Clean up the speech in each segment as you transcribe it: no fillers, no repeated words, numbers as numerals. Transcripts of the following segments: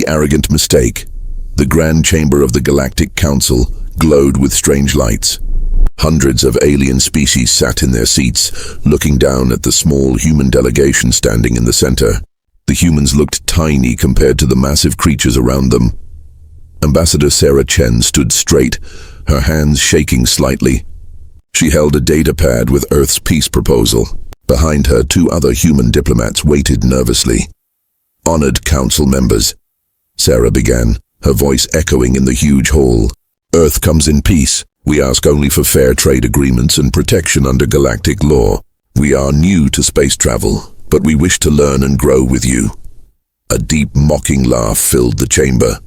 arrogant mistake. The grand chamber of the Galactic Council glowed with strange lights. Hundreds of alien species sat in their seats, looking down at the small human delegation standing in the center. The humans looked tiny compared to the massive creatures around them. Ambassador Sarah Chen stood straight, her hands shaking slightly. She held a data pad with Earth's peace proposal. Behind her, 2 other human diplomats waited nervously. "Honored council members," Sarah began, her voice echoing in the huge hall. "Earth comes in peace. We ask only for fair trade agreements and protection under galactic law. We are new to space travel, but we wish to learn and grow with you." A deep, mocking laugh filled the chamber.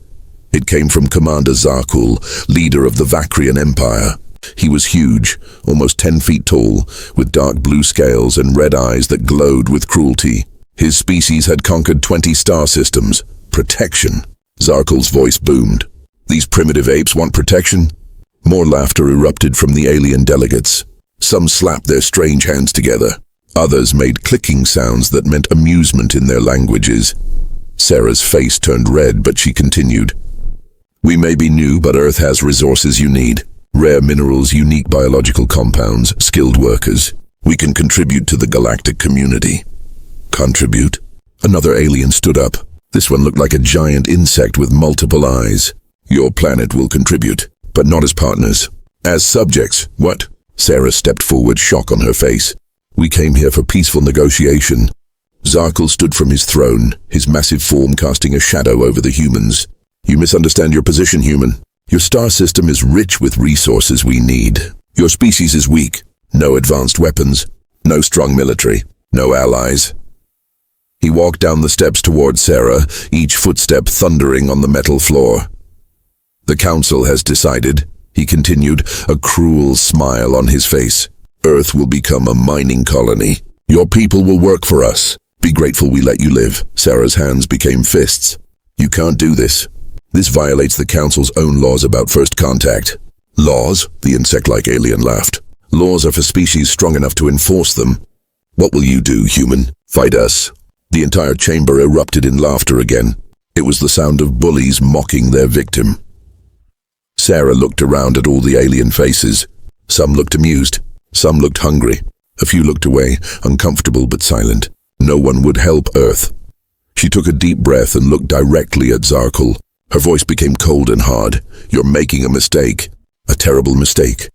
It came from Commander Zarkul, leader of the Vakrian Empire. He was huge, almost 10 feet tall, with dark blue scales and red eyes that glowed with cruelty. His species had conquered 20 star systems. Protection. Zarkul's voice boomed. "These primitive apes want protection?" More laughter erupted from the alien delegates. Some slapped their strange hands together. Others made clicking sounds that meant amusement in their languages. Sarah's face turned red, but she continued. "We may be new, but Earth has resources you need. Rare minerals, unique biological compounds, skilled workers. We can contribute to the galactic community." "Contribute?" Another alien stood up. This one looked like a giant insect with multiple eyes. "Your planet will contribute, but not as partners. As subjects." "What?" Sarah stepped forward, shock on her face. "We came here for peaceful negotiation." Zarkul stood from his throne, his massive form casting a shadow over the humans. "You misunderstand your position, human. Your star system is rich with resources we need. Your species is weak. No advanced weapons, no strong military, no allies." He walked down the steps toward Sarah, each footstep thundering on the metal floor. "The council has decided," he continued, a cruel smile on his face. "Earth will become a mining colony. Your people will work for us. Be grateful we let you live." Sarah's hands became fists. "You can't do this. This violates the council's own laws about first contact." "Laws?" The insect-like alien laughed. "Laws are for species strong enough to enforce them. What will you do, human? Fight us?" The entire chamber erupted in laughter again. It was the sound of bullies mocking their victim. Sarah looked around at all the alien faces. Some looked amused. Some looked hungry. A few looked away, uncomfortable but silent. No one would help Earth. She took a deep breath and looked directly at Zarkul. Her voice became cold and hard. "You're making a mistake. A terrible mistake."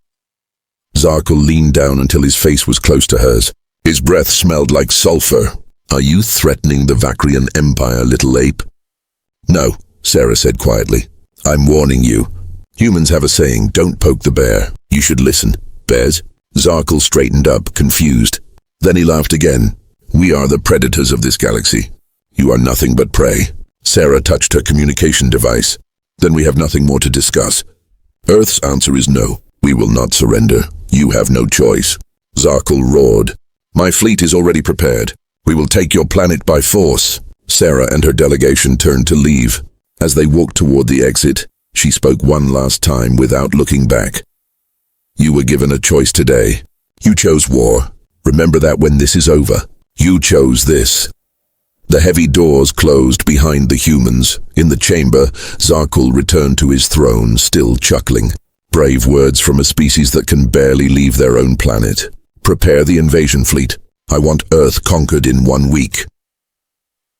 Zarkul leaned down until his face was close to hers. His breath smelled like sulfur. "Are you threatening the Vakrian Empire, little ape?" "No," Sarah said quietly. "I'm warning you. Humans have a saying, don't poke the bear. You should listen." "Bears?" Zarkul straightened up, confused. Then he laughed again. "We are the predators of this galaxy. You are nothing but prey." Sarah touched her communication device. "Then we have nothing more to discuss. Earth's answer is no. We will not surrender. You have no choice." Zarkul roared. "My fleet is already prepared. We will take your planet by force." Sarah and her delegation turned to leave. As they walked toward the exit, she spoke one last time without looking back. "You were given a choice today. You chose war. Remember that when this is over. You chose this." The heavy doors closed behind the humans. In the chamber, Zarkul returned to his throne, still chuckling. Brave words from a species that can barely leave their own planet. "Prepare the invasion fleet. I want Earth conquered in 1 week."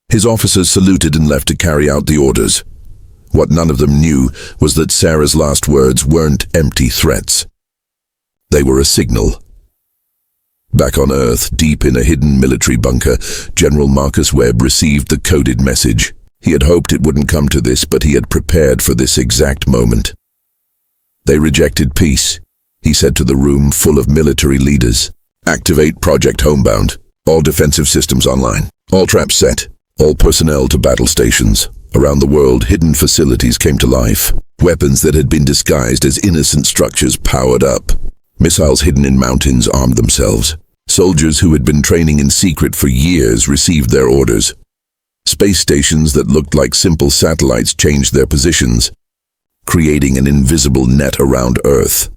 His officers saluted and left to carry out the orders. What none of them knew was that Sarah's last words weren't empty threats. They were a signal. Back on Earth, deep in a hidden military bunker, General Marcus Webb received the coded message. He had hoped it wouldn't come to this, but he had prepared for this exact moment. "They rejected peace," he said to the room full of military leaders. "Activate Project Homebound. All defensive systems online. All traps set. All personnel to battle stations." Around the world, hidden facilities came to life. Weapons that had been disguised as innocent structures powered up. Missiles hidden in mountains armed themselves. Soldiers who had been training in secret for years received their orders. Space stations that looked like simple satellites changed their positions, creating an invisible net around Earth.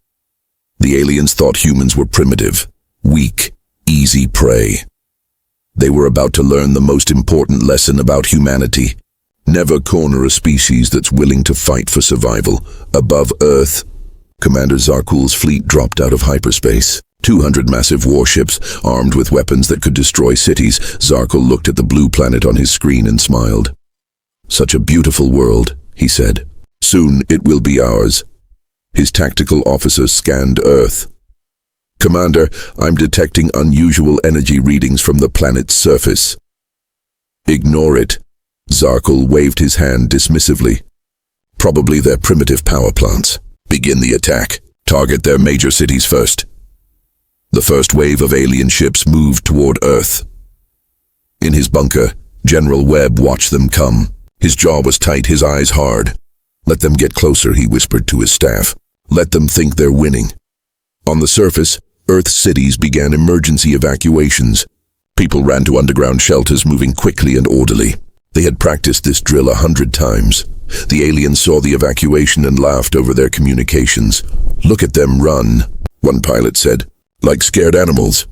The aliens thought humans were primitive, weak, easy prey. They were about to learn the most important lesson about humanity. Never corner a species that's willing to fight for survival. Above Earth, Commander Zarkul's fleet dropped out of hyperspace. 200 massive warships, armed with weapons that could destroy cities. Zarkul looked at the blue planet on his screen and smiled. "Such a beautiful world," he said. "Soon it will be ours." His tactical officer scanned Earth. "Commander, I'm detecting unusual energy readings from the planet's surface." "Ignore it." Zarkul waved his hand dismissively. "Probably their primitive power plants. Begin the attack. Target their major cities first." The first wave of alien ships moved toward Earth. In his bunker, General Webb watched them come. His jaw was tight, his eyes hard. "Let them get closer," he whispered to his staff. "Let them think they're winning." On the surface, Earth's cities began emergency evacuations. People ran to underground shelters, moving quickly and orderly. They had practiced this drill 100 times. The aliens saw the evacuation and laughed over their communications. "Look at them run," one pilot said, "like scared animals."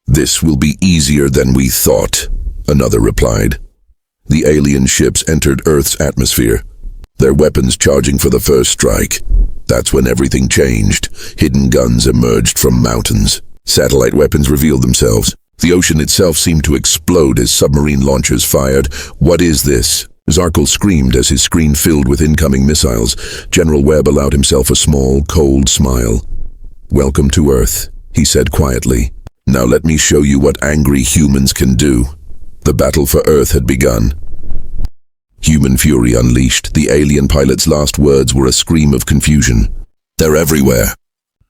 "This will be easier than we thought," another replied. The alien ships entered Earth's atmosphere, their weapons charging for the first strike. That's when everything changed. Hidden guns emerged from mountains. Satellite weapons revealed themselves. The ocean itself seemed to explode as submarine launchers fired. "What is this?" Zarkul screamed as his screen filled with incoming missiles. General Webb allowed himself a small, cold smile. "Welcome to Earth," he said quietly. "Now let me show you what angry humans can do." The battle for Earth had begun. Human fury unleashed. The alien pilot's last words were a scream of confusion. "They're everywhere."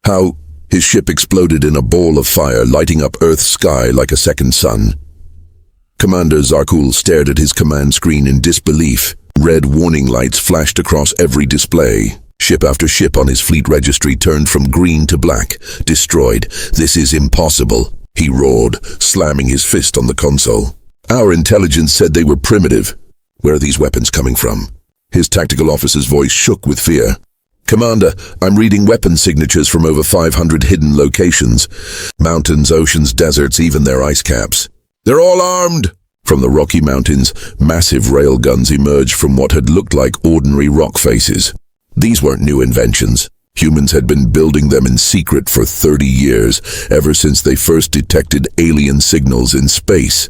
"How?" His ship exploded in a ball of fire, lighting up Earth's sky like a second sun. Commander Zarkul stared at his command screen in disbelief. Red warning lights flashed across every display. Ship after ship on his fleet registry turned from green to black, destroyed. "This is impossible," he roared, slamming his fist on the console. "Our intelligence said they were primitive. Where are these weapons coming from?" His tactical officer's voice shook with fear. "Commander, I'm reading weapon signatures from over 500 hidden locations. Mountains, oceans, deserts, even their ice caps. They're all armed!" From the Rocky Mountains, massive railguns emerged from what had looked like ordinary rock faces. These weren't new inventions. Humans had been building them in secret for 30 years, ever since they first detected alien signals in space.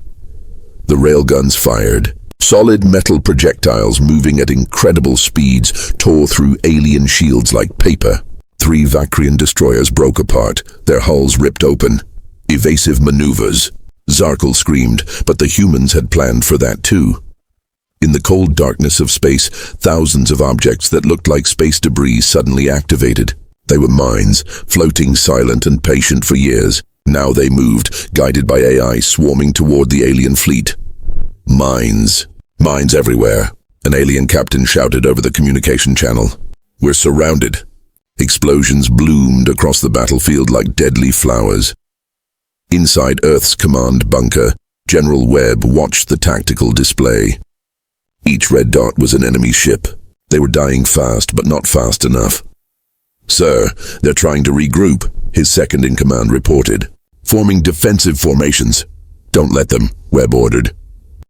The railguns fired. Solid metal projectiles moving at incredible speeds tore through alien shields like paper. 3 Vakrian destroyers broke apart, their hulls ripped open. "Evasive maneuvers," Zarkul screamed, but the humans had planned for that too. In the cold darkness of space, thousands of objects that looked like space debris suddenly activated. They were mines, floating silent and patient for years. Now they moved, guided by AI swarming toward the alien fleet. Mines. Mines everywhere. An alien captain shouted over the communication channel. "We're surrounded." Explosions bloomed across the battlefield like deadly flowers. Inside Earth's command bunker, General Webb watched the tactical display. Each red dot was an enemy ship. They were dying fast, but not fast enough. "Sir, they're trying to regroup," his second-in-command reported. "Forming defensive formations." "Don't let them," Webb ordered.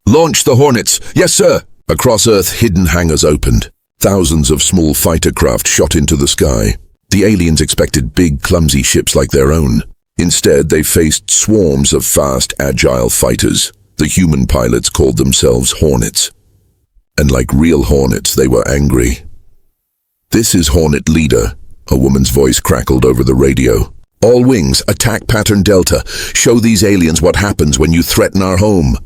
"Launch the Hornets!" "Yes, sir!" Across Earth, hidden hangars opened. Thousands of small fighter craft shot into the sky. The aliens expected big, clumsy ships like their own. Instead, they faced swarms of fast, agile fighters. The human pilots called themselves Hornets. And like real Hornets, they were angry. "This is Hornet Leader," a woman's voice crackled over the radio. "All wings, attack pattern Delta. Show these aliens what happens when you threaten our home."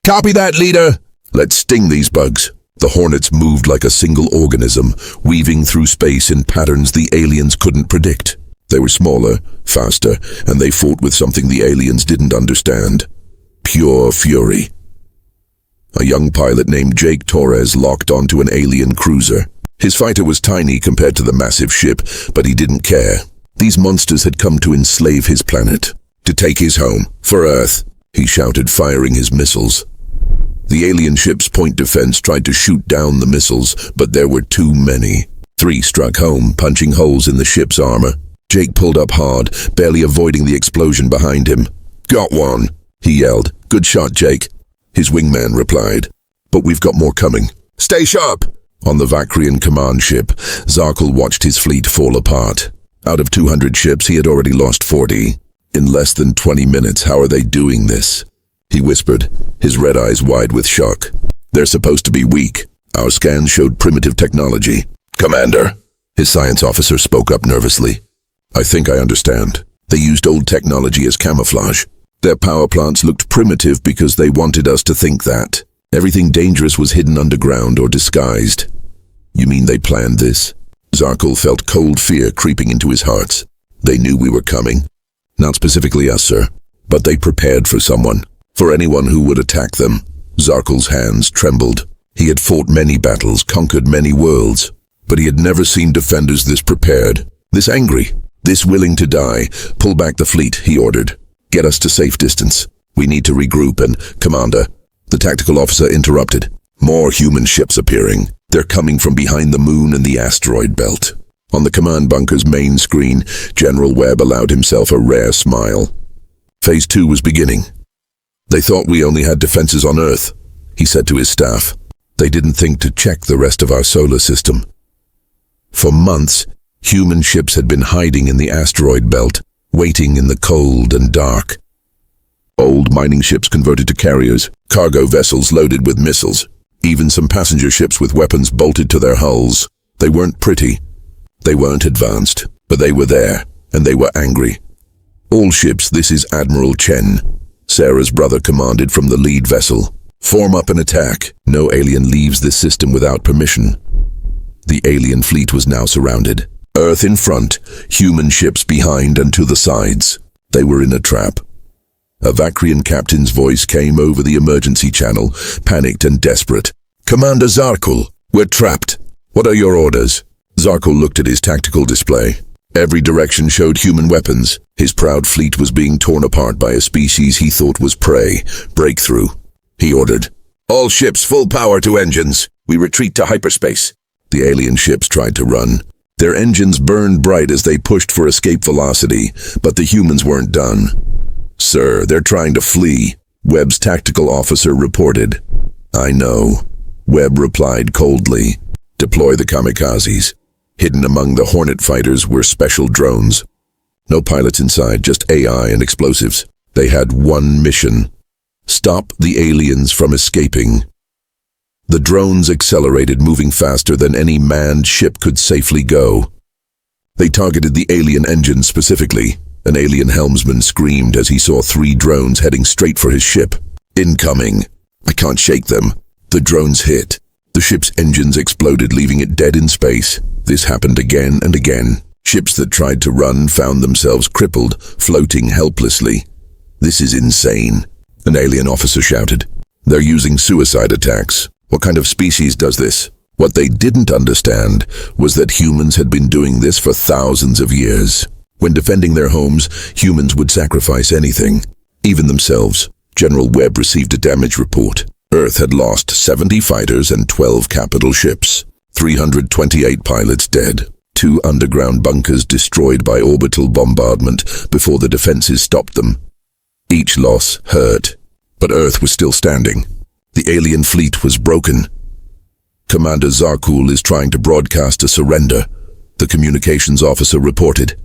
"Copy that, Leader." "Let's sting these bugs." The Hornets moved like a single organism, weaving through space in patterns the aliens couldn't predict. They were smaller, faster, and they fought with something the aliens didn't understand. Pure fury. A young pilot named Jake Torres locked onto an alien cruiser. His fighter was tiny compared to the massive ship, but he didn't care. These monsters had come to enslave his planet, to take his home, for Earth, he shouted, firing his missiles. The alien ship's point defense tried to shoot down the missiles, but there were too many. 3 struck home, punching holes in the ship's armor. Jake pulled up hard, barely avoiding the explosion behind him. "Got one," he yelled. "Good shot, Jake," his wingman replied. "But we've got more coming." Stay sharp! On the Vakrian command ship, Zarkul watched his fleet fall apart. Out of 200 ships, he had already lost 40. In less than 20 minutes, how are they doing this? He whispered, his red eyes wide with shock. They're supposed to be weak. Our scans showed primitive technology. Commander, his science officer spoke up nervously. I think I understand. They used old technology as camouflage. Their power plants looked primitive because they wanted us to think that. Everything dangerous was hidden underground or disguised. You mean they planned this? Zarkul felt cold fear creeping into his heart. They knew we were coming. Not specifically us, sir, but they prepared for someone. For anyone who would attack them. Zarkul's hands trembled. He had fought many battles, conquered many worlds, but he had never seen defenders this prepared, this angry, this willing to die. Pull back the fleet, he ordered. Get us to safe distance. We need to regroup and, Commander, the tactical officer interrupted. More human ships appearing. They're coming from behind the moon and the asteroid belt. On the command bunker's main screen, General Webb allowed himself a rare smile. Phase 2 was beginning. They thought we only had defenses on Earth, he said to his staff. They didn't think to check the rest of our solar system. For months, human ships had been hiding in the asteroid belt, waiting in the cold and dark. Old mining ships converted to carriers, cargo vessels loaded with missiles, even some passenger ships with weapons bolted to their hulls. They weren't pretty. They weren't advanced, but they were there, and they were angry. All ships, this is Admiral Chen. Sarah's brother commanded from the lead vessel. Form up an attack. No alien leaves this system without permission. The alien fleet was now surrounded. Earth in front, human ships behind and to the sides. They were in a trap. A Vakrian captain's voice came over the emergency channel, panicked and desperate. Commander Zarkul, we're trapped. What are your orders? Zarkul looked at his tactical display. Every direction showed human weapons. His proud fleet was being torn apart by a species he thought was prey. Breakthrough. He ordered. All ships full power to engines. We retreat to hyperspace. The alien ships tried to run. Their engines burned bright as they pushed for escape velocity, but the humans weren't done. Sir, they're trying to flee, Webb's tactical officer reported. I know, Webb replied coldly. Deploy the kamikazes. Hidden among the Hornet fighters were special drones. No pilots inside, just AI and explosives. They had one mission. Stop the aliens from escaping. The drones accelerated, moving faster than any manned ship could safely go. They targeted the alien engine specifically. An alien helmsman screamed as he saw 3 drones heading straight for his ship. Incoming. I can't shake them. The drones hit. The ship's engines exploded, leaving it dead in space. This happened again and again. Ships that tried to run found themselves crippled, floating helplessly. This is insane, an alien officer shouted. They're using suicide attacks. What kind of species does this? What they didn't understand was that humans had been doing this for thousands of years. When defending their homes, humans would sacrifice anything, even themselves. General Webb received a damage report. Earth had lost 70 fighters and 12 capital ships. 328 pilots dead. 2 underground bunkers destroyed by orbital bombardment before the defenses stopped them. Each loss hurt, but Earth was still standing. The alien fleet was broken. Commander Zarkul is trying to broadcast a surrender, the communications officer reported.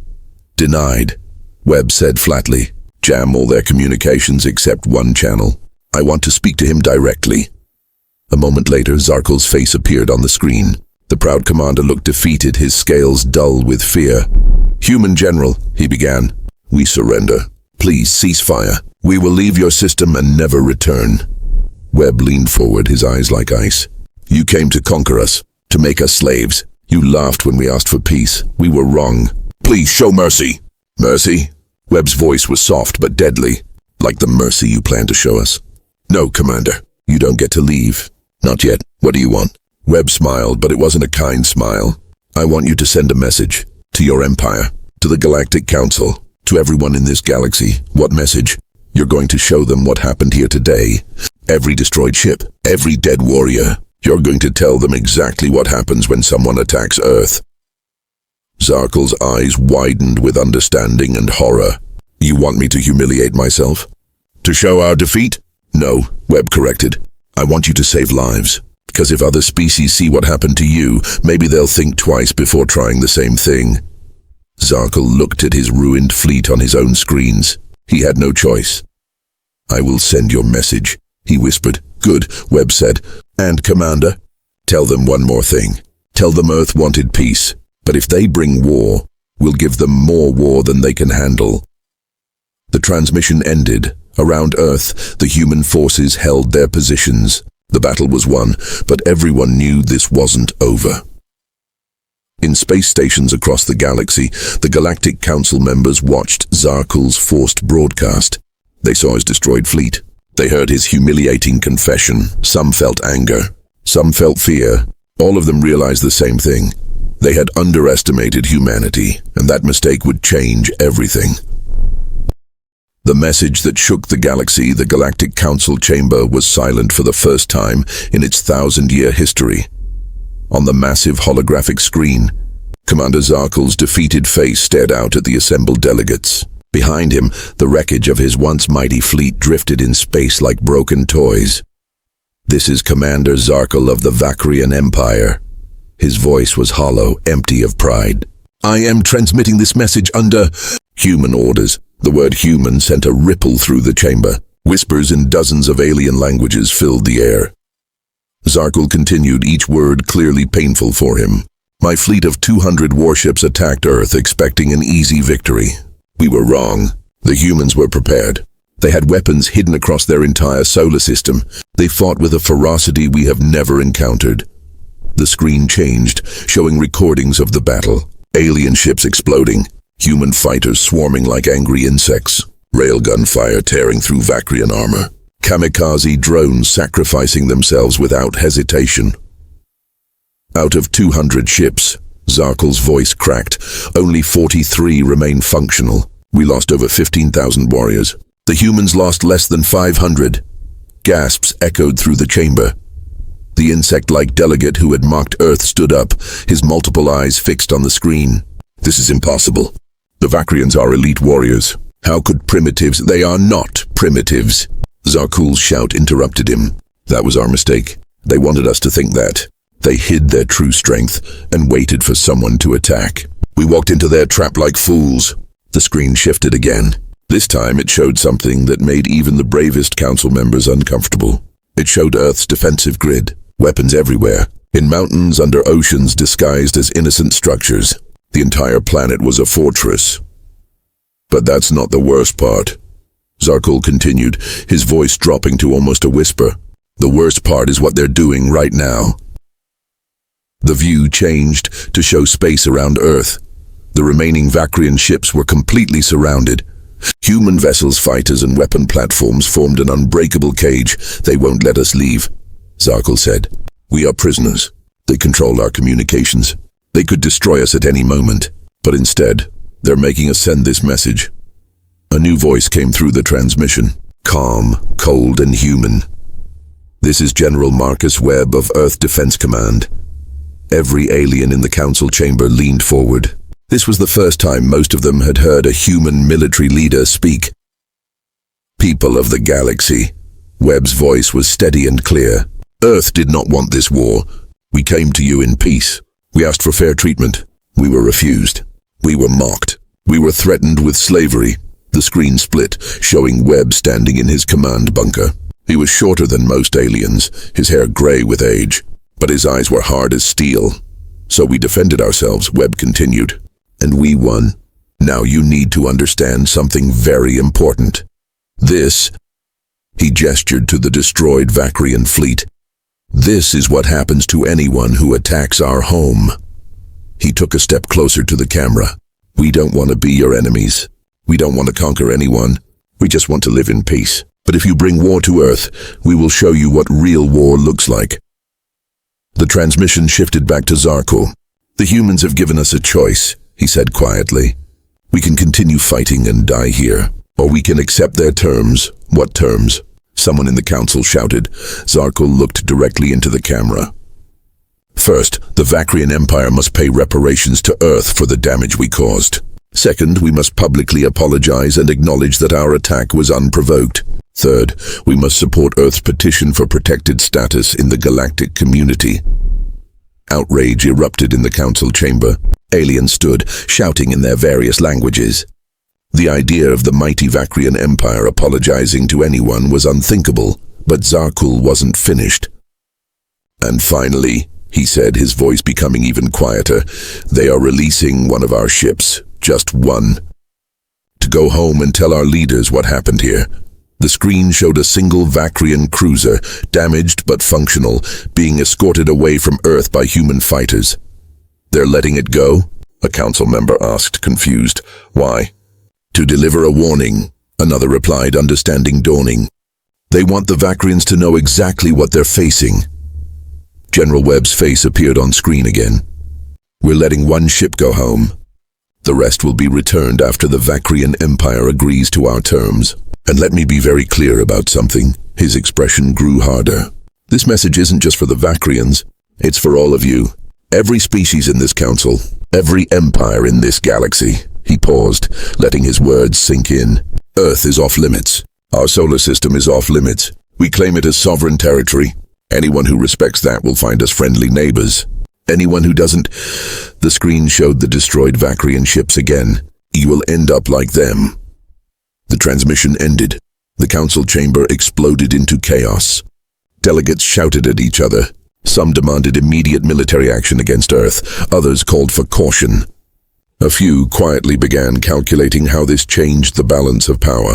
Denied, Webb said flatly. Jam all their communications except one channel. I want to speak to him directly. A moment later, Zarkul's face appeared on the screen. The proud commander looked defeated, his scales dull with fear. Human General, he began. We surrender. Please cease fire. We will leave your system and never return. Webb leaned forward, his eyes like ice. You came to conquer us, to make us slaves. You laughed when we asked for peace. We were wrong. Please show mercy. Mercy? Webb's voice was soft but deadly. Like the mercy you plan to show us. No, Commander. You don't get to leave. Not yet. What do you want? Webb smiled, but it wasn't a kind smile. I want you to send a message. To your empire. To the Galactic Council. To everyone in this galaxy. What message? You're going to show them what happened here today. Every destroyed ship. Every dead warrior. You're going to tell them exactly what happens when someone attacks Earth. Zarkul's eyes widened with understanding and horror. You want me to humiliate myself? To show our defeat? No, Webb corrected. I want you to save lives. Because if other species see what happened to you, maybe they'll think twice before trying the same thing. Zarkul looked at his ruined fleet on his own screens. He had no choice. "I will send your message," he whispered. "Good," Webb said. "And, Commander, tell them one more thing. Tell them Earth wanted peace, but if they bring war, we'll give them more war than they can handle." The transmission ended. Around Earth, the human forces held their positions. The battle was won, but everyone knew this wasn't over. In space stations across the galaxy, the Galactic Council members watched Zarkul's forced broadcast. They saw his destroyed fleet. They heard his humiliating confession. Some felt anger. Some felt fear. All of them realized the same thing. They had underestimated humanity, and that mistake would change everything. The message that shook the galaxy, the Galactic Council chamber, was silent for the first time in its 1,000-year history. On the massive holographic screen, Commander Zarkul's defeated face stared out at the assembled delegates. Behind him, the wreckage of his once mighty fleet drifted in space like broken toys. "This is Commander Zarkul of the Vakrian Empire." His voice was hollow, empty of pride. "I am transmitting this message under human orders." The word human sent a ripple through the chamber. Whispers in dozens of alien languages filled the air. Zarkul continued, each word clearly painful for him. "My fleet of 200 warships attacked Earth, expecting an easy victory. We were wrong. The humans were prepared. They had weapons hidden across their entire solar system. They fought with a ferocity we have never encountered." The screen changed, showing recordings of the battle. Alien ships exploding. Human fighters swarming like angry insects. Railgun fire tearing through Vakrian armor. Kamikaze drones sacrificing themselves without hesitation. Out of 200 ships, Zarkul's voice cracked. Only 43 remain functional. We lost over 15,000 warriors. The humans lost less than 500. Gasps echoed through the chamber. The insect-like delegate who had mocked Earth stood up, his multiple eyes fixed on the screen. "This is impossible. The Vakrians are elite warriors. How could primitives—" "They are not primitives." Zarkul's shout interrupted him. "That was our mistake. They wanted us to think that. They hid their true strength and waited for someone to attack. We walked into their trap like fools." The screen shifted again. This time it showed something that made even the bravest council members uncomfortable. It showed Earth's defensive grid. Weapons everywhere. In mountains, under oceans disguised as innocent structures. The entire planet was a fortress. "But that's not the worst part," Zarkul continued, his voice dropping to almost a whisper. "The worst part is what they're doing right now." The view changed to show space around Earth. The remaining Vakrian ships were completely surrounded. Human vessels, fighters, and weapon platforms formed an unbreakable cage. "They won't let us leave," Zarkul said. "We are prisoners. They control our communications. They could destroy us at any moment, but instead, they're making us send this message." A new voice came through the transmission, calm, cold, and human. "This is General Marcus Webb of Earth Defense Command." Every alien in the council chamber leaned forward. This was the first time most of them had heard a human military leader speak. "People of the galaxy," Webb's voice was steady and clear. "Earth did not want this war. We came to you in peace. We asked for fair treatment. We were refused. We were mocked. We were threatened with slavery." The screen split, showing Webb standing in his command bunker. He was shorter than most aliens, his hair gray with age, but his eyes were hard as steel. "So we defended ourselves," Webb continued. "And we won. Now you need to understand something very important. This," he gestured to the destroyed Vakrian fleet, "this is what happens to anyone who attacks our home." He took a step closer to the camera. "We don't want to be your enemies. We don't want to conquer anyone. We just want to live in peace. But if you bring war to Earth, we will show you what real war looks like." The transmission shifted back to Zarkul. "The humans have given us a choice," he said quietly. "We can continue fighting and die here, or we can accept their terms." "What terms?" someone in the council shouted. Zarkul looked directly into the camera. "First, the Vakrian Empire must pay reparations to Earth for the damage we caused. Second, we must publicly apologize and acknowledge that our attack was unprovoked. Third, we must support Earth's petition for protected status in the galactic community. Outrage erupted in the council chamber. Aliens stood, shouting in their various languages. The idea of the mighty Vakrian Empire apologizing to anyone was unthinkable, but Zarkul wasn't finished. And finally, he said, his voice becoming even quieter, they are releasing one of our ships, just one, to go home and tell our leaders what happened here. The screen showed a single Vakrian cruiser, damaged but functional, being escorted away from Earth by human fighters. They're letting it go? A council member asked, confused. Why? To deliver a warning, another replied, understanding dawning. They want the Vakrians to know exactly what they're facing. General Webb's face appeared on screen again. We're letting one ship go home. The rest will be returned after the Vakrian Empire agrees to our terms. And let me be very clear about something. His expression grew harder. This message isn't just for the Vakrians. It's for all of you. Every species in this council. Every empire in this galaxy. He paused, letting his words sink in. Earth is off limits. Our solar system is off limits. We claim it as sovereign territory. Anyone who respects that will find us friendly neighbors. Anyone who doesn't... The screen showed the destroyed Vakrian ships again. You will end up like them. The transmission ended. The council chamber exploded into chaos. Delegates shouted at each other. Some demanded immediate military action against Earth. Others called for caution. A few quietly began calculating how this changed the balance of power.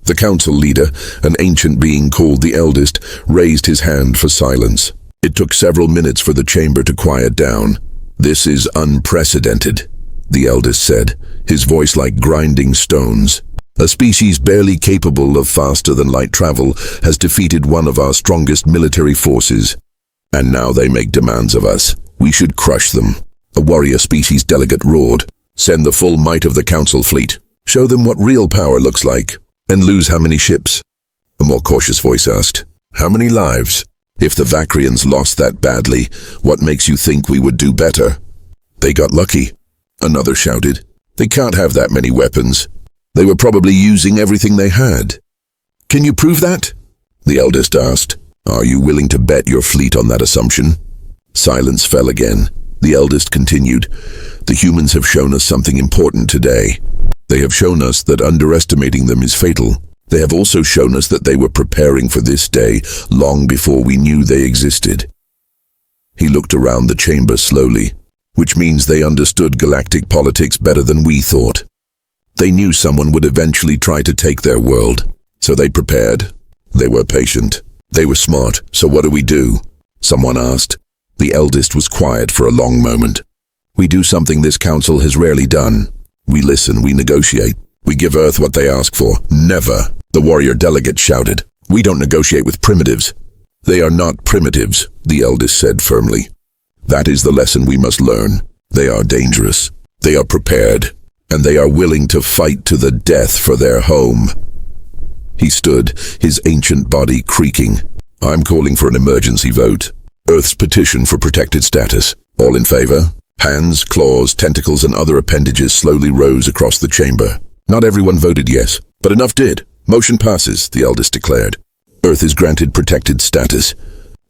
The council leader, an ancient being called the Eldest, raised his hand for silence. It took several minutes for the chamber to quiet down. This is unprecedented, the Eldest said, his voice like grinding stones. A species barely capable of faster-than-light travel has defeated one of our strongest military forces. And now they make demands of us. We should crush them. A warrior species delegate roared. Send the full might of the council fleet. Show them what real power looks like. And lose how many ships? A more cautious voice asked. How many lives? If the Vakrians lost that badly, what makes you think we would do better? They got lucky. Another shouted. They can't have that many weapons. They were probably using everything they had. Can you prove that? The Eldest asked. Are you willing to bet your fleet on that assumption? Silence fell again. The Eldest continued. The humans have shown us something important today. They have shown us that underestimating them is fatal. They have also shown us that they were preparing for this day long before we knew they existed. He looked around the chamber slowly, which means they understood galactic politics better than we thought. They knew someone would eventually try to take their world, so they prepared. They were patient. They were smart, so what do we do? Someone asked. The Eldest was quiet for a long moment. We do something this council has rarely done. We listen, we negotiate. We give Earth what they ask for. Never, the warrior delegate shouted. We don't negotiate with primitives. They are not primitives, the Eldest said firmly. That is the lesson we must learn. They are dangerous. They are prepared. And they are willing to fight to the death for their home. He stood, his ancient body creaking. I'm calling for an emergency vote. Earth's petition for protected status. All in favor? Hands, claws, tentacles, and other appendages slowly rose across the chamber. Not everyone voted yes, but enough did. Motion passes, the Eldest declared. Earth is granted protected status.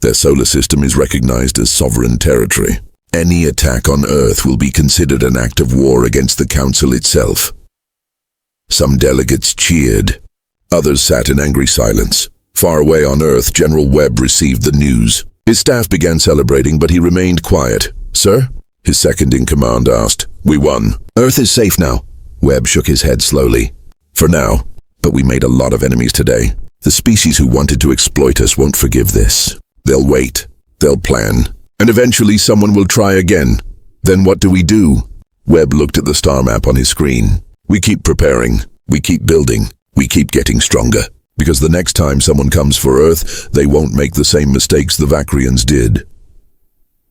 Their solar system is recognized as sovereign territory. Any attack on Earth will be considered an act of war against the Council itself. Some delegates cheered. Others sat in angry silence. Far away on Earth, General Webb received the news. His staff began celebrating, but he remained quiet. Sir? His second-in-command asked. We won. Earth is safe now. Webb shook his head slowly. For now. But we made a lot of enemies today. The species who wanted to exploit us won't forgive this. They'll wait. They'll plan. And eventually someone will try again. Then what do we do? Webb looked at the star map on his screen. We keep preparing. We keep building. We keep getting stronger. Because the next time someone comes for Earth, they won't make the same mistakes the Vakrians did.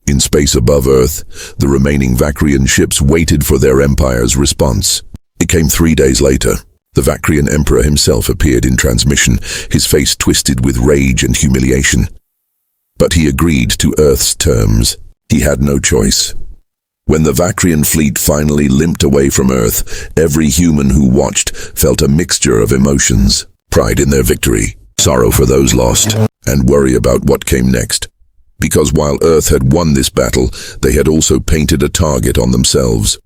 In space above Earth, the remaining Vakrian ships waited for their empire's response. It came 3 days later. The Vakrian Emperor himself appeared in transmission, his face twisted with rage and humiliation. But he agreed to Earth's terms. He had no choice. When the Vacrian fleet finally limped away from Earth, every human who watched felt a mixture of emotions. Pride in their victory, sorrow for those lost, and worry about what came next. Because while Earth had won this battle, they had also painted a target on themselves.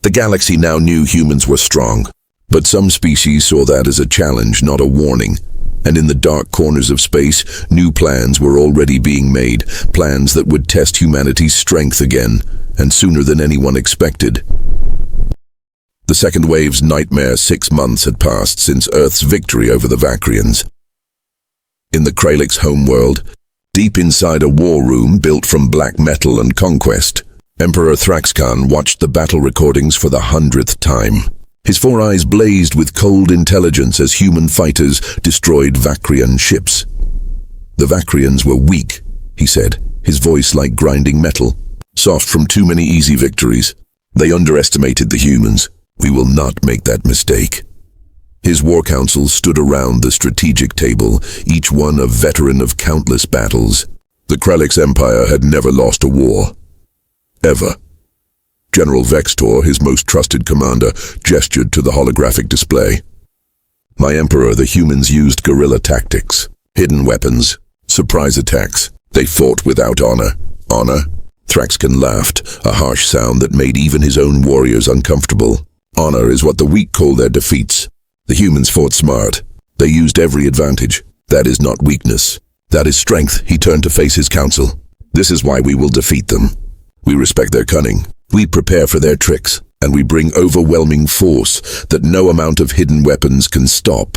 The galaxy now knew humans were strong, but some species saw that as a challenge, not a warning. And in the dark corners of space, new plans were already being made, plans that would test humanity's strength again, and sooner than anyone expected. The second wave's nightmare 6 months had passed since Earth's victory over the Vacrians. In the Kralix homeworld, deep inside a war room built from black metal and conquest, Emperor Thraxkan watched the battle recordings for the 100th time. His 4 eyes blazed with cold intelligence as human fighters destroyed Vacrian ships. The Vacrians were weak, he said, his voice like grinding metal, soft from too many easy victories. They underestimated the humans. We will not make that mistake. His war councils stood around the strategic table, each one a veteran of countless battles. The Kralix Empire had never lost a war. Ever. General Vextor, his most trusted commander, gestured to the holographic display. My Emperor, the humans used guerrilla tactics, hidden weapons, surprise attacks. They fought without honor. Honor? Thraxkan laughed, a harsh sound that made even his own warriors uncomfortable. Honor is what the weak call their defeats. The humans fought smart. They used every advantage. That is not weakness. That is strength. He turned to face his council. This is why we will defeat them. We respect their cunning. We prepare for their tricks, and we bring overwhelming force that no amount of hidden weapons can stop.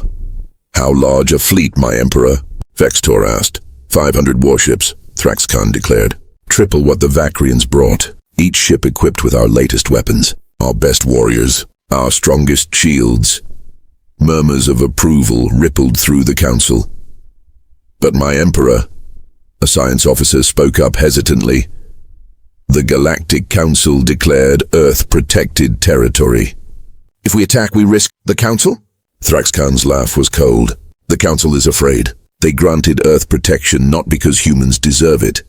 How large a fleet, my Emperor? Vextor asked. 500 warships, Thraxkan declared. Triple what the Vacrians brought. Each ship equipped with our latest weapons. Our best warriors. Our strongest shields. Murmurs of approval rippled through the council. But my Emperor, a science officer spoke up hesitantly. The Galactic Council declared Earth-protected territory. If we attack, we risk the Council? Thraxkan's laugh was cold. The Council is afraid. They granted Earth protection not because humans deserve it,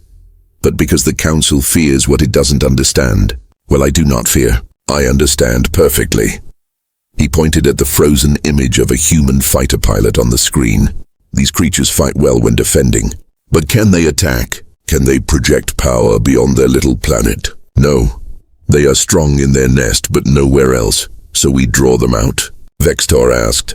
but because the Council fears what it doesn't understand. Well, I do not fear. I understand perfectly. He pointed at the frozen image of a human fighter pilot on the screen. These creatures fight well when defending. But can they attack? Can they project power beyond their little planet? No. They are strong in their nest, but nowhere else. So we draw them out? Vextor asked.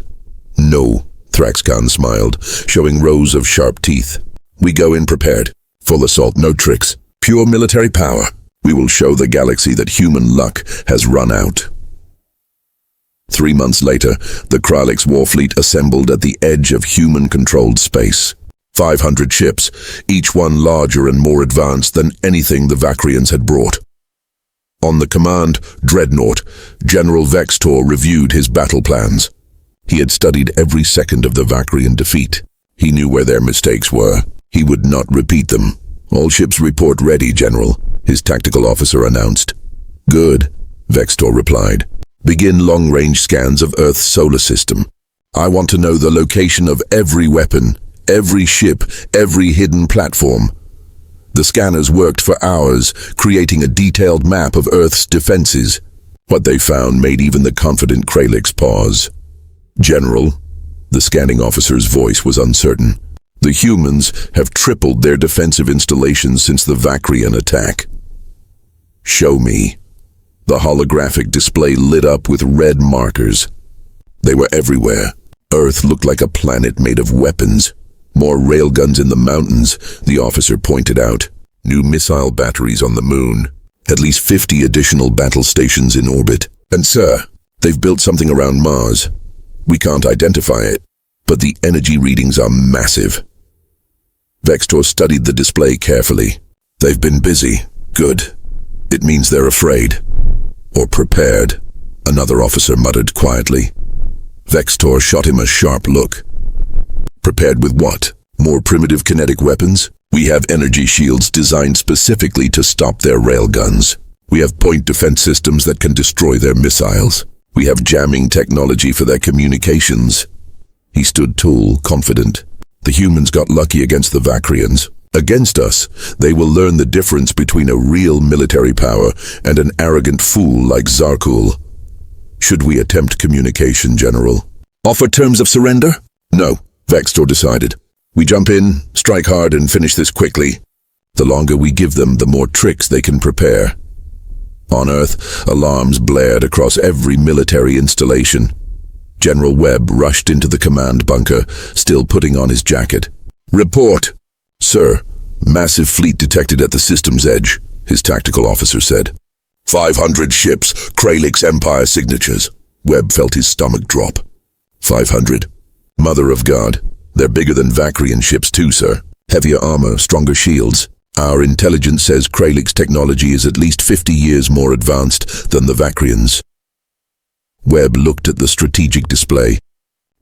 No, Thraxkan smiled, showing rows of sharp teeth. We go in prepared. Full assault, no tricks. Pure military power. We will show the galaxy that human luck has run out. 3 months later, the Kralix war fleet assembled at the edge of human-controlled space. 500 ships, each one larger and more advanced than anything the Vacrians had brought. On the command Dreadnought, General Vextor reviewed his battle plans. He had studied every second of the Vacrian defeat. He knew where their mistakes were. He would not repeat them. All ships report ready, General, his tactical officer announced. Good, Vextor replied. Begin long-range scans of Earth's solar system. I want to know the location of every weapon, every ship, every hidden platform. The scanners worked for hours, creating a detailed map of Earth's defenses. What they found made even the confident Kralix pause. General, the scanning officer's voice was uncertain. The humans have tripled their defensive installations since the Vacrian attack. Show me. The holographic display lit up with red markers. They were everywhere. Earth looked like a planet made of weapons. More railguns in the mountains, the officer pointed out. New missile batteries on the moon. At least 50 additional battle stations in orbit. And sir, they've built something around Mars. We can't identify it, but the energy readings are massive. Vextor studied the display carefully. They've been busy. Good. It means they're afraid. Or prepared, another officer muttered quietly. Vextor shot him a sharp look. Prepared with what? More primitive kinetic weapons? We have energy shields designed specifically to stop their railguns. We have point defense systems that can destroy their missiles. We have jamming technology for their communications. He stood tall, confident. The humans got lucky against the Vacrians. Against us, they will learn the difference between a real military power and an arrogant fool like Zarkul. Should we attempt communication, General? Offer terms of surrender? No, Vextor decided. We jump in, strike hard, and finish this quickly. The longer we give them, the more tricks they can prepare. On Earth, alarms blared across every military installation. General Webb rushed into the command bunker, still putting on his jacket. Report! Sir, massive fleet detected at the system's edge, his tactical officer said. 500 ships, Kralix Empire signatures. Webb felt his stomach drop. 500. Mother of God. They're bigger than Vakrian ships too, sir. Heavier armor, stronger shields. Our intelligence says Kralix technology is at least 50 years more advanced than the Vakrians. Webb looked at the strategic display.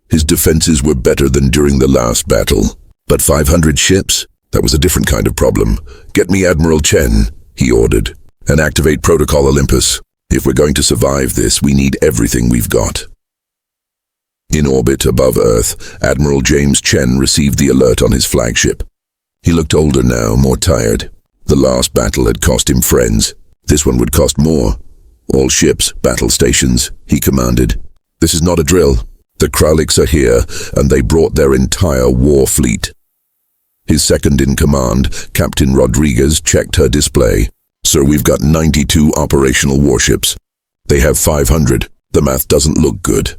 His defenses were better than during the last battle. But 500 ships? That was a different kind of problem. Get me Admiral Chen, he ordered, and activate Protocol Olympus. If we're going to survive this, we need everything we've got. In orbit above Earth, Admiral James Chen received the alert on his flagship. He looked older now, more tired. The last battle had cost him friends. This one would cost more. All ships, battle stations, he commanded. This is not a drill. The Kralix are here, and they brought their entire war fleet. His second-in-command, Captain Rodriguez, checked her display. Sir, we've got 92 operational warships. They have 500. The math doesn't look good.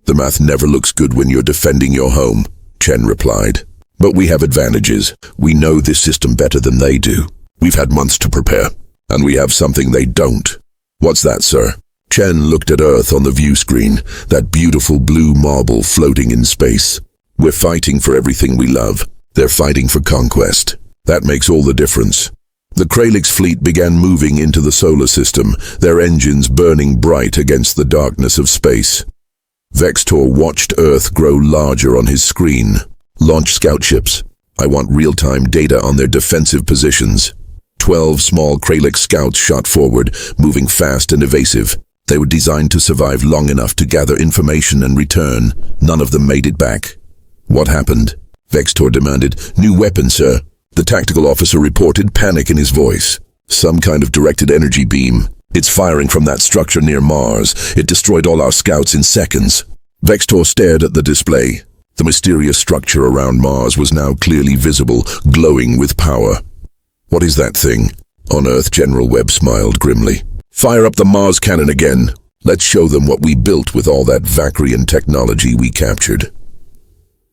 The math never looks good when you're defending your home, Chen replied. But we have advantages. We know this system better than they do. We've had months to prepare, and we have something they don't. What's that, sir? Chen looked at Earth on the view screen, that beautiful blue marble floating in space. We're fighting for everything we love. They're fighting for conquest. That makes all the difference. The Kralix fleet began moving into the solar system, their engines burning bright against the darkness of space. Vextor watched Earth grow larger on his screen. Launch scout ships. I want real-time data on their defensive positions. 12 small Kralix scouts shot forward, moving fast and evasive. They were designed to survive long enough to gather information and return. None of them made it back. What happened? Vextor demanded. New weapon, sir. The tactical officer reported, panic in his voice. Some kind of directed energy beam. It's firing from that structure near Mars. It destroyed all our scouts in seconds. Vextor stared at the display. The mysterious structure around Mars was now clearly visible, glowing with power. What is that thing? On Earth, General Webb smiled grimly. Fire up the Mars cannon again. Let's show them what we built with all that Vakrian technology we captured.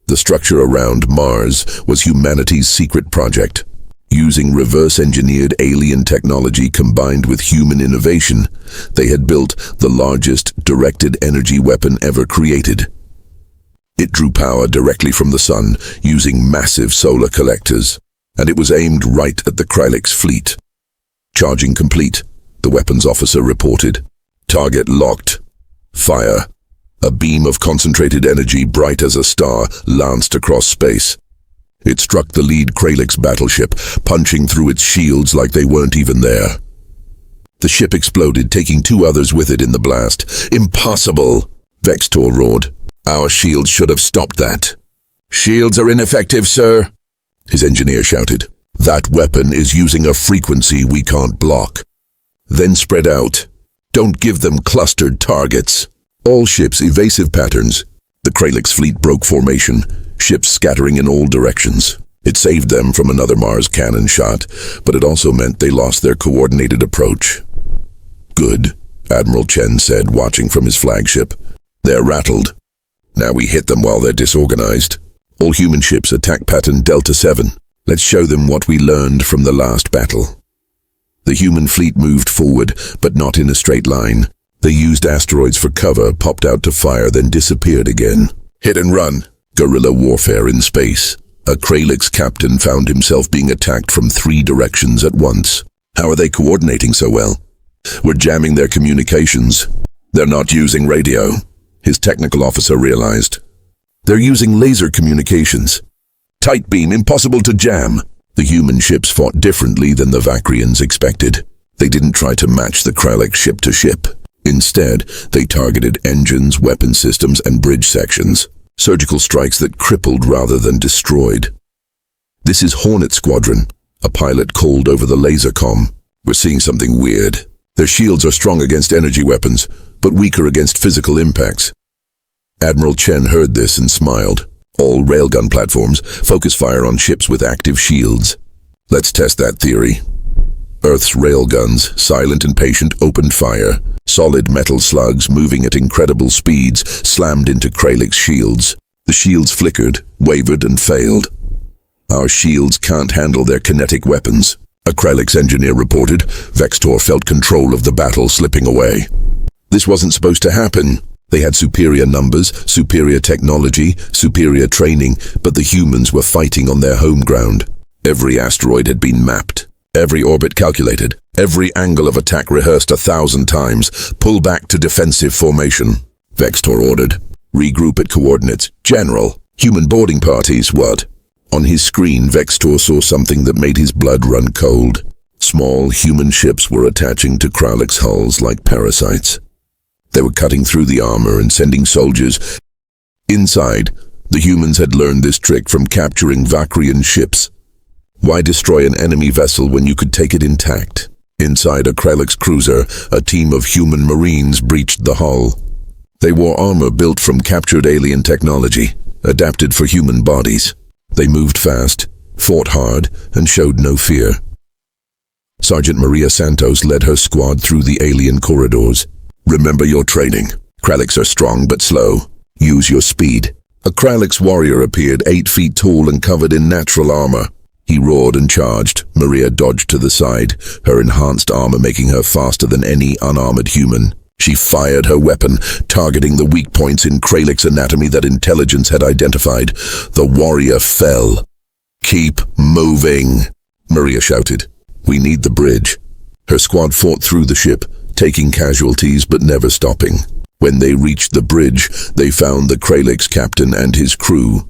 The structure around Mars was humanity's secret project. Using reverse-engineered alien technology combined with human innovation, they had built the largest directed energy weapon ever created. It drew power directly from the sun, using massive solar collectors, and it was aimed right at the Kralix fleet. Charging complete, the weapons officer reported. Target locked. Fire. A beam of concentrated energy, bright as a star, lanced across space. It struck the lead Kralix battleship, punching through its shields like they weren't even there. The ship exploded, taking 2 others with it in the blast. Impossible! Vextor roared. Our shields should have stopped that. Shields are ineffective, sir, his engineer shouted. That weapon is using a frequency we can't block. Then spread out. Don't give them clustered targets. All ships evasive patterns. The Kralix fleet broke formation, ships scattering in all directions. It saved them from another Mars cannon shot, but it also meant they lost their coordinated approach. Good, Admiral Chen said, watching from his flagship. They're rattled. Now we hit them while they're disorganized. All human ships attack pattern Delta 7. Let's show them what we learned from the last battle. The human fleet moved forward, but not in a straight line. They used asteroids for cover, popped out to fire, then disappeared again. Hit and run. Guerrilla warfare in space. A Kralix captain found himself being attacked from 3 directions at once. How are they coordinating so well? We're jamming their communications. They're not using radio, his technical officer realized. They're using laser communications. Tight beam, impossible to jam. The human ships fought differently than the Vakrians expected. They didn't try to match the Kralix ship to ship. Instead, they targeted engines, weapon systems, and bridge sections. Surgical strikes that crippled rather than destroyed. "This is Hornet Squadron," a pilot called over the laser comm. "We're seeing something weird. Their shields are strong against energy weapons, but weaker against physical impacts." Admiral Chen heard this and smiled. "All railgun platforms focus fire on ships with active shields. Let's test that theory." Earth's railguns, silent and patient, opened fire. Solid metal slugs, moving at incredible speeds, slammed into Kralix's shields. The shields flickered, wavered, and failed. "Our shields can't handle their kinetic weapons," a Kralix engineer reported. Vextor felt control of the battle slipping away. This wasn't supposed to happen. They had superior numbers, superior technology, superior training, but the humans were fighting on their home ground. Every asteroid had been mapped. Every orbit calculated, every angle of attack rehearsed 1,000 times. "Pull back to defensive formation," Vextor ordered. "Regroup at coordinates. General, human boarding parties, what?" On his screen, Vextor saw something that made his blood run cold. Small human ships were attaching to Kralix's hulls like parasites. They were cutting through the armor and sending soldiers. Inside, the humans had learned this trick from capturing Vakrian ships. Why destroy an enemy vessel when you could take it intact? Inside a Kralix cruiser, a team of human marines breached the hull. They wore armor built from captured alien technology, adapted for human bodies. They moved fast, fought hard, and showed no fear. Sergeant Maria Santos led her squad through the alien corridors. "Remember your training. Kralix are strong but slow. Use your speed." A Kralix warrior appeared 8 feet tall and covered in natural armor. He roared and charged. Maria dodged to the side, her enhanced armor making her faster than any unarmored human. She fired her weapon, targeting the weak points in Kralix anatomy that intelligence had identified. The warrior fell. "Keep moving," Maria shouted. "We need the bridge." Her squad fought through the ship, taking casualties but never stopping. When they reached the bridge, they found the Kralix captain and his crew.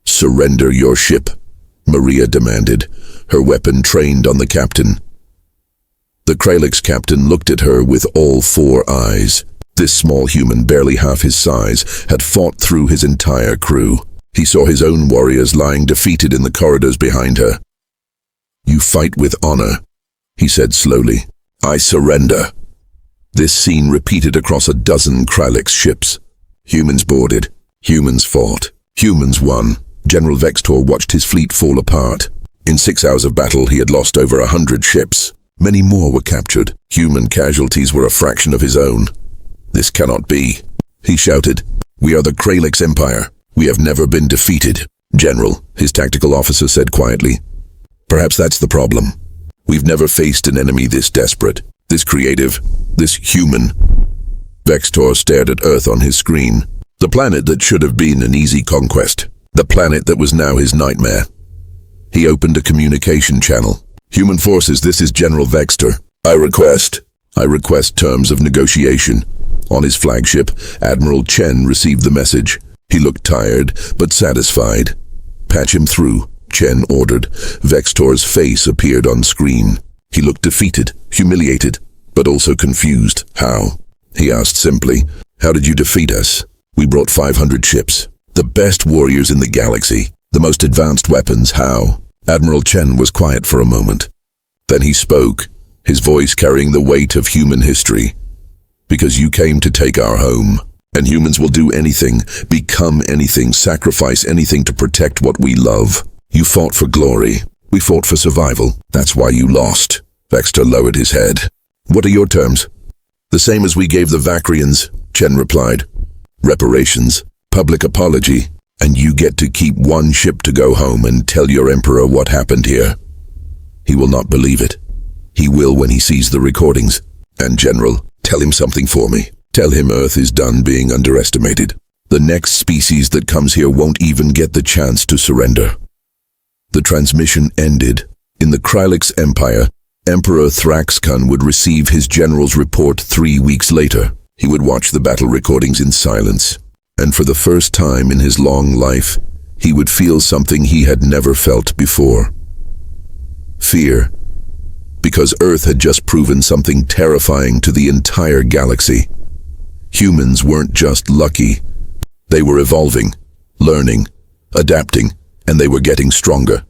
"Surrender your ship," Maria demanded, her weapon trained on the captain. The Kralix captain looked at her with all 4 eyes. This small human, barely half his size, had fought through his entire crew. He saw his own warriors lying defeated in the corridors behind her. "You fight with honor," he said slowly. "I surrender." This scene repeated across a dozen Kralix ships. Humans boarded. Humans fought. Humans won. General Vextor watched his fleet fall apart. In 6 hours of battle, he had lost over 100 ships. Many more were captured. Human casualties were a fraction of his own. "This cannot be," he shouted. "We are the Kralix Empire. We have never been defeated." "General," his tactical officer said quietly. "Perhaps that's the problem. We've never faced an enemy this desperate, this creative, this human." Vextor stared at Earth on his screen. The planet that should have been an easy conquest. The planet that was now his nightmare. He opened a communication channel. "Human forces, this is General Vextor. I request terms of negotiation." On his flagship, Admiral Chen received the message. He looked tired, but satisfied. "Patch him through," Chen ordered. Vextor's face appeared on screen. He looked defeated, humiliated, but also confused. "How?" he asked simply. "How did you defeat us? We brought 500 ships. The best warriors in the galaxy. The most advanced weapons. How?" Admiral Chen was quiet for a moment. Then he spoke, his voice carrying the weight of human history. "Because you came to take our home, and humans will do anything, become anything, sacrifice anything to protect what we love. You fought for glory. We fought for survival. That's why you lost." Vextor lowered his head. "What are your terms?" "The same as we gave the Vakrians," Chen replied. "Reparations, public apology, and you get to keep 1 ship to go home and tell your emperor what happened here. He will not believe it. He will when he sees the recordings. And General, tell him something for me. Tell him Earth is done being underestimated. The next species that comes here won't even get the chance to surrender." The transmission ended. In the Kralix Empire, Emperor Thraxkun would receive his general's report 3 weeks later. He would watch the battle recordings in silence. And for the first time in his long life, he would feel something he had never felt before. Fear. Because Earth had just proven something terrifying to the entire galaxy. Humans weren't just lucky. They were evolving, learning, adapting, and they were getting stronger.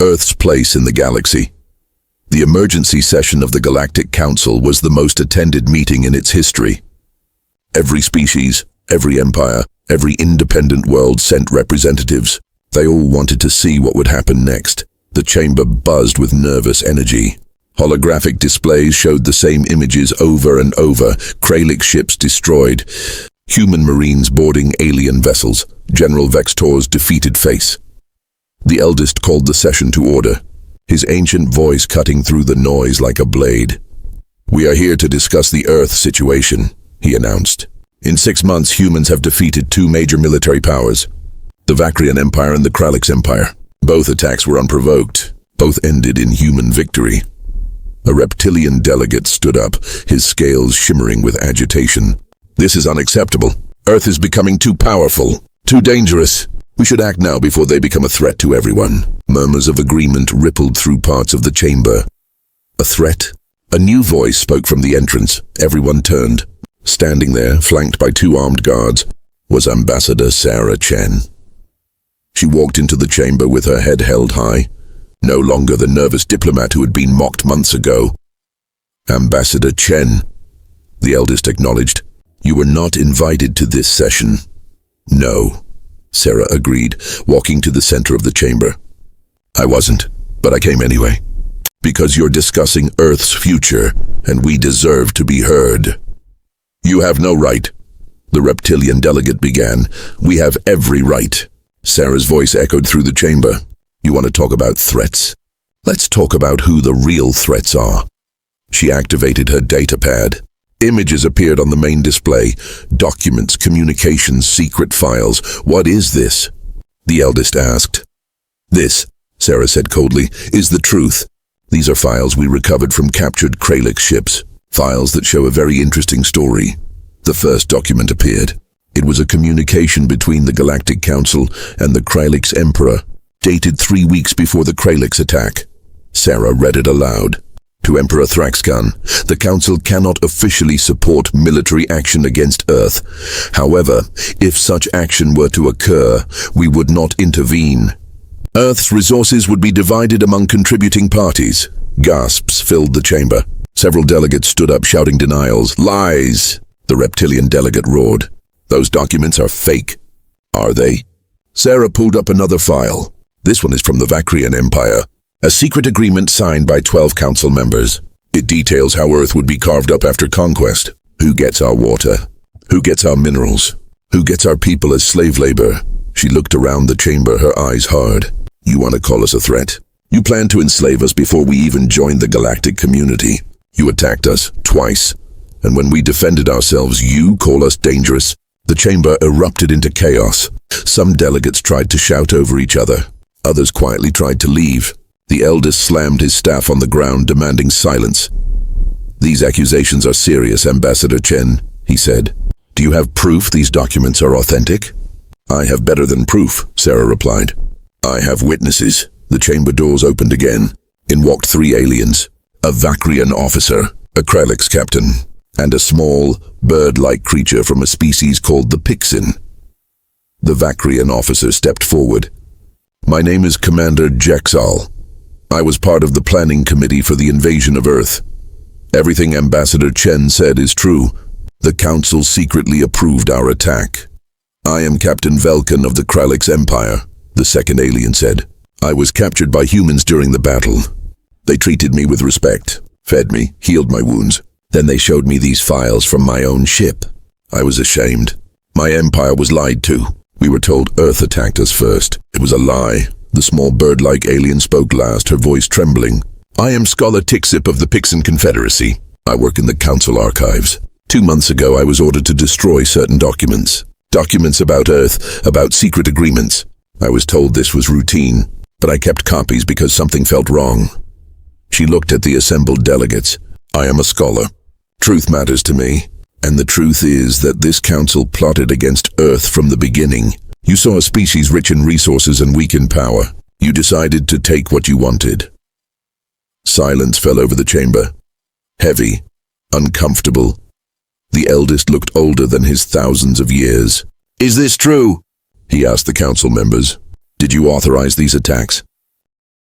Earth's place in the galaxy. The emergency session of the Galactic Council was the most attended meeting in its history. Every species, every empire, every independent world sent representatives. They all wanted to see what would happen next. The chamber buzzed with nervous energy. Holographic displays showed the same images over and over. Kralik ships destroyed. Human marines boarding alien vessels. General Vextor's defeated face. The eldest called the session to order, his ancient voice cutting through the noise like a blade. "We are here to discuss the Earth situation," he announced. "In 6 months, humans have defeated 2 major military powers, the Vakrian Empire and the Kralix Empire. Both attacks were unprovoked. Both ended in human victory." A reptilian delegate stood up, his scales shimmering with agitation. "This is unacceptable. Earth is becoming too powerful, too dangerous. We should act now before they become a threat to everyone." Murmurs of agreement rippled through parts of the chamber. A threat? A new voice spoke from the entrance. Everyone turned. Standing there, flanked by 2 armed guards, was Ambassador Sarah Chen. She walked into the chamber with her head held high, no longer the nervous diplomat who had been mocked months ago. "Ambassador Chen," the eldest acknowledged, "you were not invited to this session." "No," Sarah agreed, walking to the center of the chamber. "I wasn't, but I came anyway. Because you're discussing Earth's future, and we deserve to be heard." "You have no right," the reptilian delegate began. "We have every right." Sarah's voice echoed through the chamber. "You want to talk about threats? Let's talk about who the real threats are." She activated her data pad. Images appeared on the main display. Documents, communications, secret files. "What is this?" the eldest asked. "This," Sarah said coldly, "is the truth. These are files we recovered from captured Kralik ships. Files that show a very interesting story." The first document appeared. It was a communication between the Galactic Council and the Kralix Emperor, dated 3 weeks before the Kralix attack. Sarah read it aloud. "To Emperor Thraxkan, the Council cannot officially support military action against Earth. However, if such action were to occur, we would not intervene. Earth's resources would be divided among contributing parties." Gasps filled the chamber. Several delegates stood up shouting denials. "Lies!" the reptilian delegate roared. "Those documents are fake." "Are they?" Sarah pulled up another file. This one is from the Vakrian Empire. A secret agreement signed by 12 council members. It details how Earth would be carved up after conquest. Who gets our water? Who gets our minerals? Who gets our people as slave labor? She looked around the chamber, her eyes hard. "You want to call us a threat? You planned to enslave us before we even joined the galactic community. You attacked us twice. And when we defended ourselves, you call us dangerous?" The chamber erupted into chaos. Some delegates tried to shout over each other. Others quietly tried to leave. The eldest slammed his staff on the ground, demanding silence. "These accusations are serious, Ambassador Chen," he said. "Do you have proof these documents are authentic?" "I have better than proof," Sarah replied. "I have witnesses." The chamber doors opened again. In walked 3 aliens, a Vakrian officer, a Kralix captain, and a small, bird-like creature from a species called the Pixin. The Vakrian officer stepped forward. "My name is Commander Jexal. I was part of the planning committee for the invasion of Earth. Everything Ambassador Chen said is true. The Council secretly approved our attack." "I am Captain Velkan of the Kralix Empire," the second alien said. "I was captured by humans during the battle. They treated me with respect, fed me, healed my wounds. Then they showed me these files from my own ship. I was ashamed. My empire was lied to. We were told Earth attacked us first. It was a lie." The small bird-like alien spoke last, her voice trembling. "I am Scholar Tixip of the Pixin Confederacy. I work in the Council archives. 2 months ago I was ordered to destroy certain documents. Documents about Earth, about secret agreements. I was told this was routine, but I kept copies because something felt wrong." She looked at the assembled delegates. "I am a scholar. Truth matters to me. And the truth is that this council plotted against Earth from the beginning. You saw a species rich in resources and weak in power. You decided to take what you wanted." Silence fell over the chamber. Heavy, uncomfortable. The eldest looked older than his thousands of years. "Is this true?" he asked the council members. "Did you authorize these attacks?"